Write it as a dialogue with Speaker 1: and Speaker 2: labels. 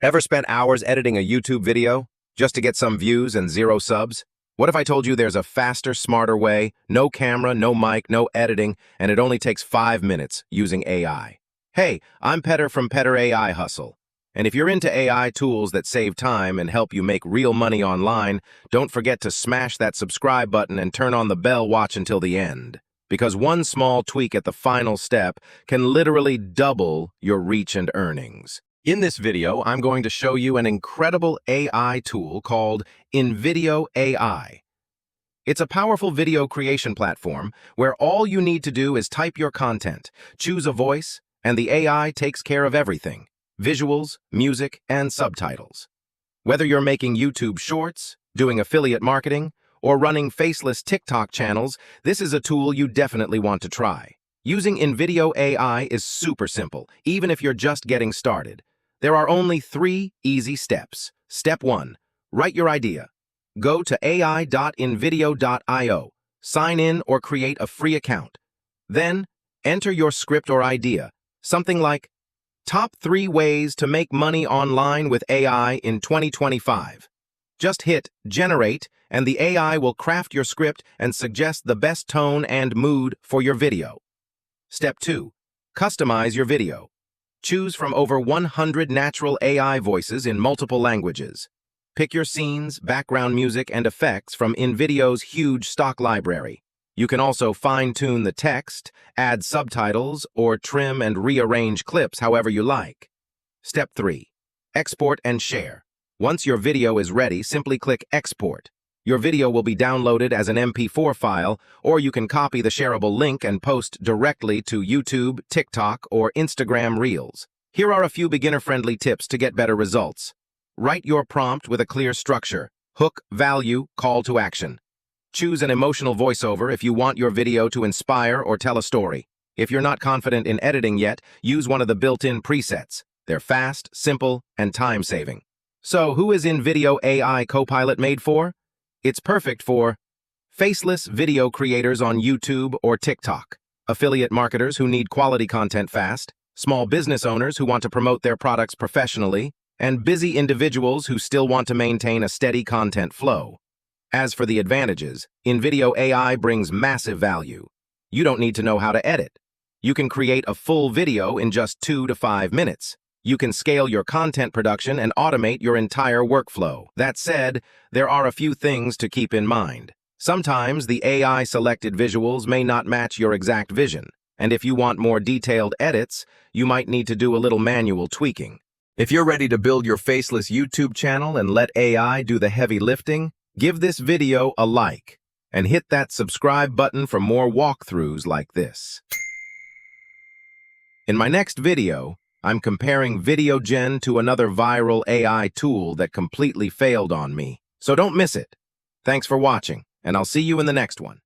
Speaker 1: Ever spent hours editing a YouTube video just to get some views and zero subs? What if I told you there's a faster, smarter way, no camera, no mic, no editing, and it only takes 5 minutes using AI? Hey, I'm Petter from Petter AI Hustle. And if you're into AI tools that save time and help you make real money online, don't forget to smash that subscribe button and turn on the bell watch until the end. Because one small tweak at the final step can literally double your reach and earnings. In this video, I'm going to show you an incredible AI tool called InVideo AI. It's a powerful video creation platform where all you need to do is type your content, choose a voice, and the AI takes care of everything: visuals, music, and subtitles. Whether you're making YouTube shorts, doing affiliate marketing, or running faceless TikTok channels, this is a tool you definitely want to try. Using InVideo AI is super simple, even if you're just getting started. There are only 3 easy steps. Step 1. Write your idea. Go to ai.invideo.io, sign in or create a free account. Then, enter your script or idea, something like, Top 3 ways to make money online with AI in 2025. Just hit Generate, and the AI will craft your script and suggest the best tone and mood for your video. Step 2. Customize your video. Choose from over 100 natural AI voices in multiple languages. Pick your scenes, background music, and effects from InVideo's huge stock library. You can also fine-tune the text, add subtitles, or trim and rearrange clips however you like. Step 3. Export and share. Once your video is ready, simply click Export. Your video will be downloaded as an MP4 file, or you can copy the shareable link and post directly to YouTube, TikTok, or Instagram Reels. Here are a few beginner-friendly tips to get better results. Write your prompt with a clear structure: hook, value, call to action. Choose an emotional voiceover if you want your video to inspire or tell a story. If you're not confident in editing yet, use one of the built-in presets. They're fast, simple, and time-saving. So, who is InVideo AI Copilot made for? It's perfect for faceless video creators on YouTube or TikTok, affiliate marketers who need quality content fast, small business owners who want to promote their products professionally, and busy individuals who still want to maintain a steady content flow. As for the advantages, InVideo AI brings massive value. You don't need to know how to edit. You can create a full video in just 2 to 5 minutes. You can scale your content production and automate your entire workflow. That said, there are a few things to keep in mind. Sometimes the AI-selected visuals may not match your exact vision, and if you want more detailed edits, you might need to do a little manual tweaking. If you're ready to build your faceless YouTube channel and let AI do the heavy lifting, give this video a like and hit that subscribe button for more walkthroughs like this. In my next video, I'm comparing VideoGen to another viral AI tool that completely failed on me. So don't miss it. Thanks for watching, and I'll see you in the next one.